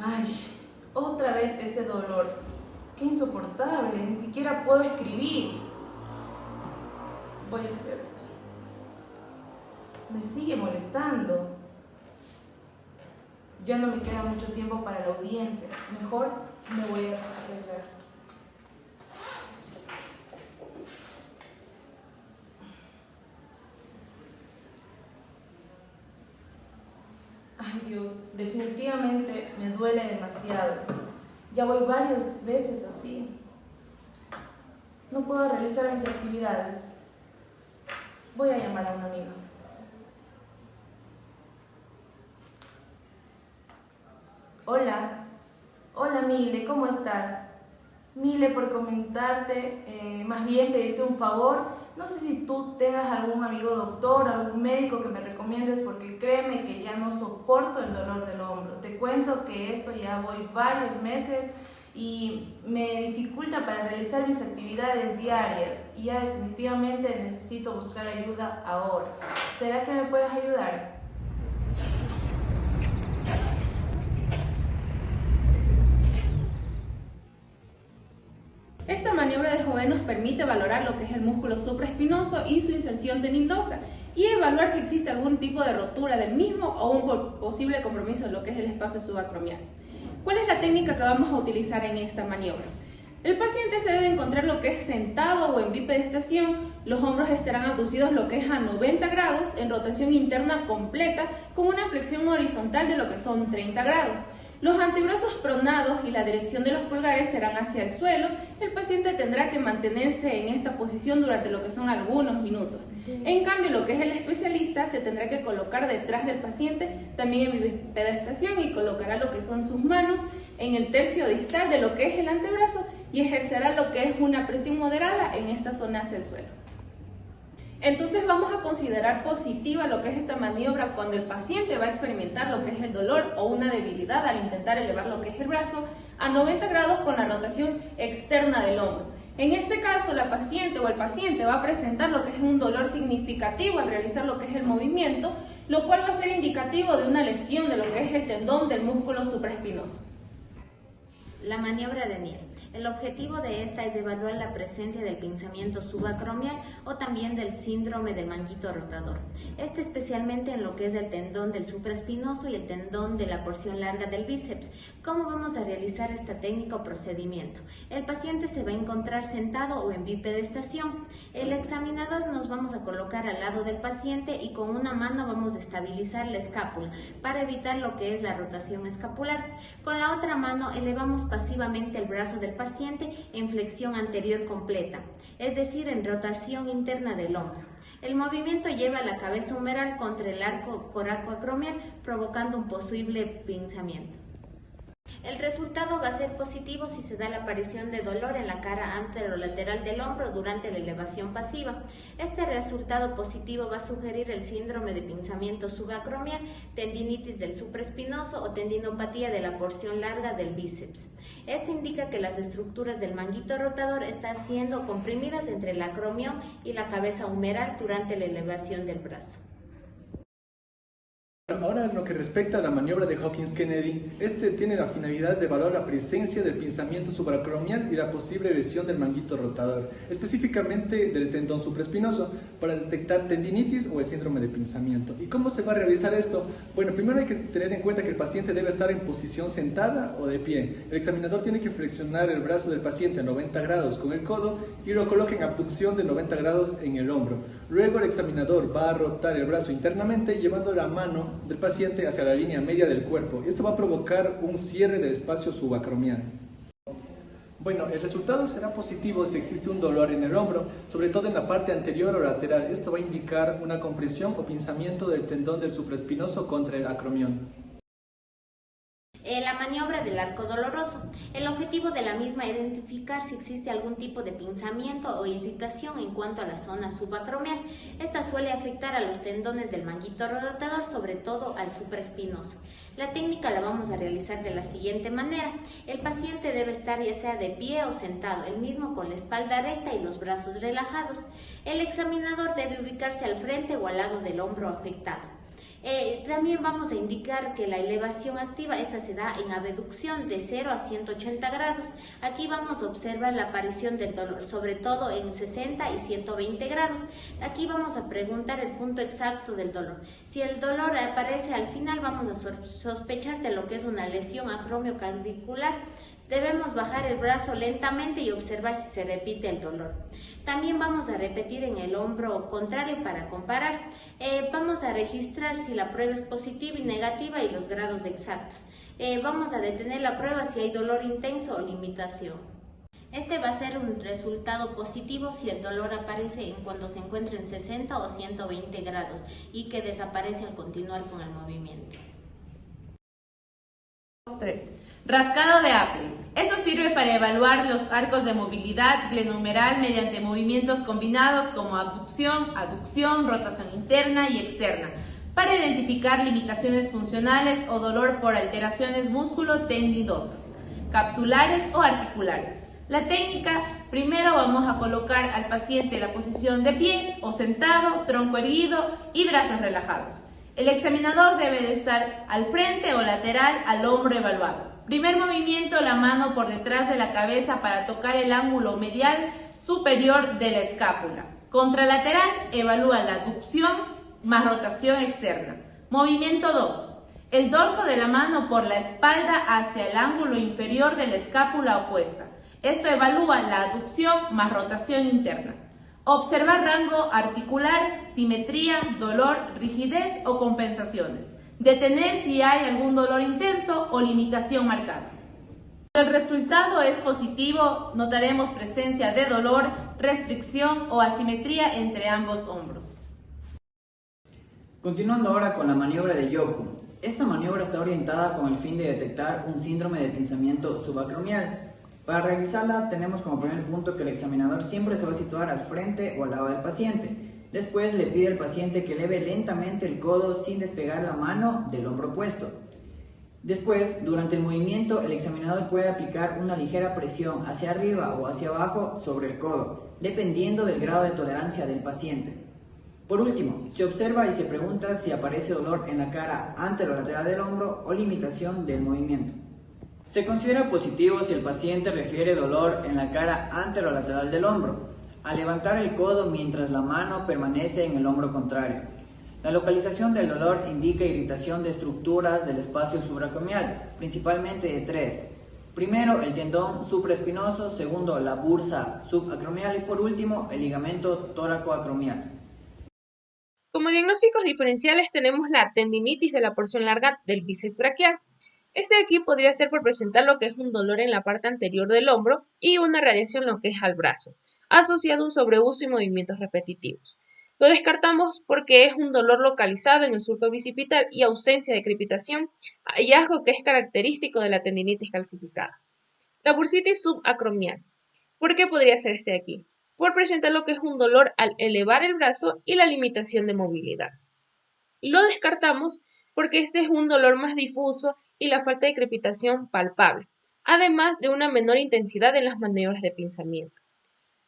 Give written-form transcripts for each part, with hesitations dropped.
Ay, otra vez este dolor. Qué insoportable, ni siquiera puedo escribir. Voy a hacer esto. Me sigue molestando. Ya no me queda mucho tiempo para la audiencia. Mejor me voy a arreglar. Ay Dios, definitivamente me duele demasiado. Ya voy varias veces así. No puedo realizar mis actividades. Voy a llamar a una amiga. Hola, hola Mile, ¿cómo estás? Mile, por comentarte, más bien pedirte un favor. No sé si tú tengas algún amigo doctor, algún médico que me recomiendes, porque créeme que ya no soporto el dolor del hombro. Te cuento que esto ya voy varios meses y me dificulta para realizar mis actividades diarias y ya definitivamente necesito buscar ayuda ahora. ¿Será que me puedes ayudar? Esta maniobra de Joven nos permite valorar lo que es el músculo supraespinoso y su inserción tendinosa y evaluar si existe algún tipo de rotura del mismo o un posible compromiso de lo que es el espacio subacromial. ¿Cuál es la técnica que vamos a utilizar en esta maniobra? El paciente se debe encontrar lo que es sentado o en bipedestación, los hombros estarán abducidos lo que es a 90 grados en rotación interna completa con una flexión horizontal de lo que son 30 grados. Los antebrazos pronados y la dirección de los pulgares serán hacia el suelo. El paciente tendrá que mantenerse en esta posición durante lo que son algunos minutos. En cambio, lo que es el especialista se tendrá que colocar detrás del paciente, también en bipedestación, y colocará lo que son sus manos en el tercio distal de lo que es el antebrazo y ejercerá lo que es una presión moderada en esta zona hacia el suelo. Entonces vamos a considerar positiva lo que es esta maniobra cuando el paciente va a experimentar lo que es el dolor o una debilidad al intentar elevar lo que es el brazo a 90 grados con la rotación externa del hombro. En este caso, la paciente o el paciente va a presentar lo que es un dolor significativo al realizar lo que es el movimiento, lo cual va a ser indicativo de una lesión de lo que es el tendón del músculo supraespinoso. La maniobra de Nier. El objetivo de esta es evaluar la presencia del pinzamiento subacromial o también del síndrome del manguito rotador. Este especialmente en lo que es el tendón del supraespinoso y el tendón de la porción larga del bíceps. ¿Cómo vamos a realizar esta técnica o procedimiento? El paciente se va a encontrar sentado o en bipedestación. El examinador nos vamos a colocar al lado del paciente y con una mano vamos a estabilizar la escápula para evitar lo que es la rotación escapular. Con la otra mano elevamos pasivamente el brazo del paciente en flexión anterior completa, es decir, en rotación interna del hombro. El movimiento lleva la cabeza humeral contra el arco coracoacromial, provocando un posible pinzamiento. El resultado va a ser positivo si se da la aparición de dolor en la cara anterolateral del hombro durante la elevación pasiva. Este resultado positivo va a sugerir el síndrome de pinzamiento subacromial, tendinitis del supraespinoso o tendinopatía de la porción larga del bíceps. Este indica que las estructuras del manguito rotador están siendo comprimidas entre el acromión y la cabeza humeral durante la elevación del brazo. Ahora, en lo que respecta a la maniobra de Hawkins-Kennedy, este tiene la finalidad de evaluar la presencia del pinzamiento supracromial y la posible lesión del manguito rotador, específicamente del tendón supraespinoso, para detectar tendinitis o el síndrome de pinzamiento. ¿Y cómo se va a realizar esto? Bueno, primero hay que tener en cuenta que el paciente debe estar en posición sentada o de pie. El examinador tiene que flexionar el brazo del paciente a 90 grados con el codo y lo coloca en abducción de 90 grados en el hombro. Luego el examinador va a rotar el brazo internamente llevando la mano del paciente hacia la línea media del cuerpo. Esto va a provocar un cierre del espacio subacromial. Bueno, el resultado será positivo si existe un dolor en el hombro, sobre todo en la parte anterior o lateral. Esto va a indicar una compresión o pinzamiento del tendón del supraespinoso contra el acromión. La maniobra del arco doloroso. El objetivo de la misma es identificar si existe algún tipo de pinzamiento o irritación en cuanto a la zona subacromial. Esta suele afectar a los tendones del manguito rotador, sobre todo al supraespinoso. La técnica la vamos a realizar de la siguiente manera. El paciente debe estar ya sea de pie o sentado, el mismo con la espalda recta y los brazos relajados. El examinador debe ubicarse al frente o al lado del hombro afectado. También vamos a indicar que la elevación activa, esta se da en abducción de 0 a 180 grados. Aquí vamos a observar la aparición del dolor, sobre todo en 60 y 120 grados. Aquí vamos a preguntar el punto exacto del dolor. Si el dolor aparece al final, vamos a sospechar de lo que es una lesión acromioclavicular. Debemos bajar el brazo lentamente y observar si se repite el dolor. También vamos a repetir en el hombro contrario para comparar. Vamos a registrar si la prueba es positiva y negativa y los grados exactos. Vamos a detener la prueba si hay dolor intenso o limitación. Este va a ser un resultado positivo si el dolor aparece cuando se encuentra en 60 o 120 grados y que desaparece al continuar con el movimiento. 3. Rascado de Apley. Esto sirve para evaluar los arcos de movilidad glenohumeral mediante movimientos combinados como abducción, aducción, rotación interna y externa, para identificar limitaciones funcionales o dolor por alteraciones músculo-tendinosas, capsulares o articulares. La técnica: primero vamos a colocar al paciente en la posición de pie o sentado, tronco erguido y brazos relajados. El examinador debe de estar al frente o lateral al hombro evaluado. Primer movimiento: la mano por detrás de la cabeza para tocar el ángulo medial superior de la escápula. Contralateral: evalúa la aducción más rotación externa. Movimiento 2. El dorso de la mano por la espalda hacia el ángulo inferior de la escápula opuesta. Esto evalúa la aducción más rotación interna. Observar rango articular, simetría, dolor, rigidez o compensaciones. Detener si hay algún dolor intenso o limitación marcada. Si el resultado es positivo, notaremos presencia de dolor, restricción o asimetría entre ambos hombros. Continuando ahora con la maniobra de Yoku. Esta maniobra está orientada con el fin de detectar un síndrome de pinzamiento subacromial. Para realizarla tenemos como primer punto que el examinador siempre se va a situar al frente o al lado del paciente. Después le pide al paciente que eleve lentamente el codo sin despegar la mano del hombro opuesto. Después, durante el movimiento, el examinador puede aplicar una ligera presión hacia arriba o hacia abajo sobre el codo, dependiendo del grado de tolerancia del paciente. Por último, se observa y se pregunta si aparece dolor en la cara anterolateral del hombro o limitación del movimiento. Se considera positivo si el paciente refiere dolor en la cara anterolateral del hombro, al levantar el codo mientras la mano permanece en el hombro contrario. La localización del dolor indica irritación de estructuras del espacio subacromial, principalmente de 3. Primero, el tendón supraespinoso, segundo, la bursa subacromial y por último, el ligamento tóracoacromial. Como diagnósticos diferenciales tenemos la tendinitis de la porción larga del bíceps braquial. Este de aquí podría ser por presentar lo que es un dolor en la parte anterior del hombro y una radiación lo que es al brazo, asociado a un sobreuso y movimientos repetitivos. Lo descartamos porque es un dolor localizado en el surco bicipital y ausencia de crepitación, hallazgo que es característico de la tendinitis calcificada. La bursitis subacromial. ¿Por qué podría ser este de aquí? Por presentar lo que es un dolor al elevar el brazo y la limitación de movilidad. Lo descartamos porque este es un dolor más difuso y la falta de crepitación palpable, además de una menor intensidad en las maniobras de pinzamiento.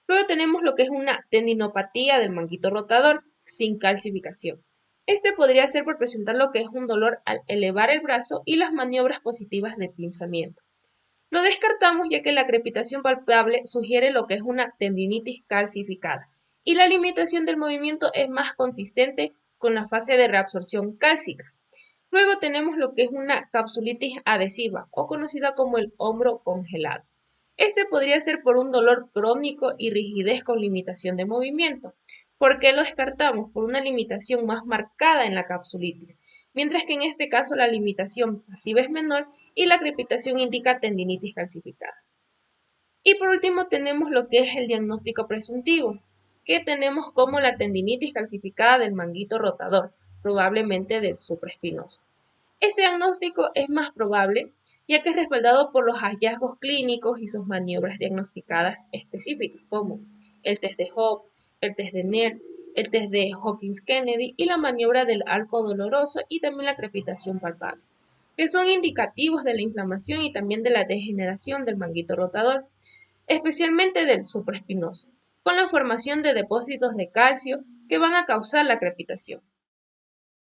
Luego tenemos lo que es una tendinopatía del manguito rotador sin calcificación. Este podría ser por presentar lo que es un dolor al elevar el brazo y las maniobras positivas de pinzamiento. Lo descartamos ya que la crepitación palpable sugiere lo que es una tendinitis calcificada y la limitación del movimiento es más consistente con la fase de reabsorción cálcica. Luego tenemos lo que es una capsulitis adhesiva o conocida como el hombro congelado. Este podría ser por un dolor crónico y rigidez con limitación de movimiento. ¿Por qué lo descartamos? Por una limitación más marcada en la capsulitis, mientras que en este caso la limitación pasiva es menor y la crepitación indica tendinitis calcificada. Y por último tenemos lo que es el diagnóstico presuntivo, que tenemos como la tendinitis calcificada del manguito rotador, probablemente del supraespinoso. Este diagnóstico es más probable ya que es respaldado por los hallazgos clínicos y sus maniobras diagnosticadas específicas, como el test de Hope, el test de Neer, el test de Hawkins-Kennedy y la maniobra del arco doloroso y también la crepitación palpable, que son indicativos de la inflamación y también de la degeneración del manguito rotador, especialmente del supraespinoso, con la formación de depósitos de calcio que van a causar la crepitación.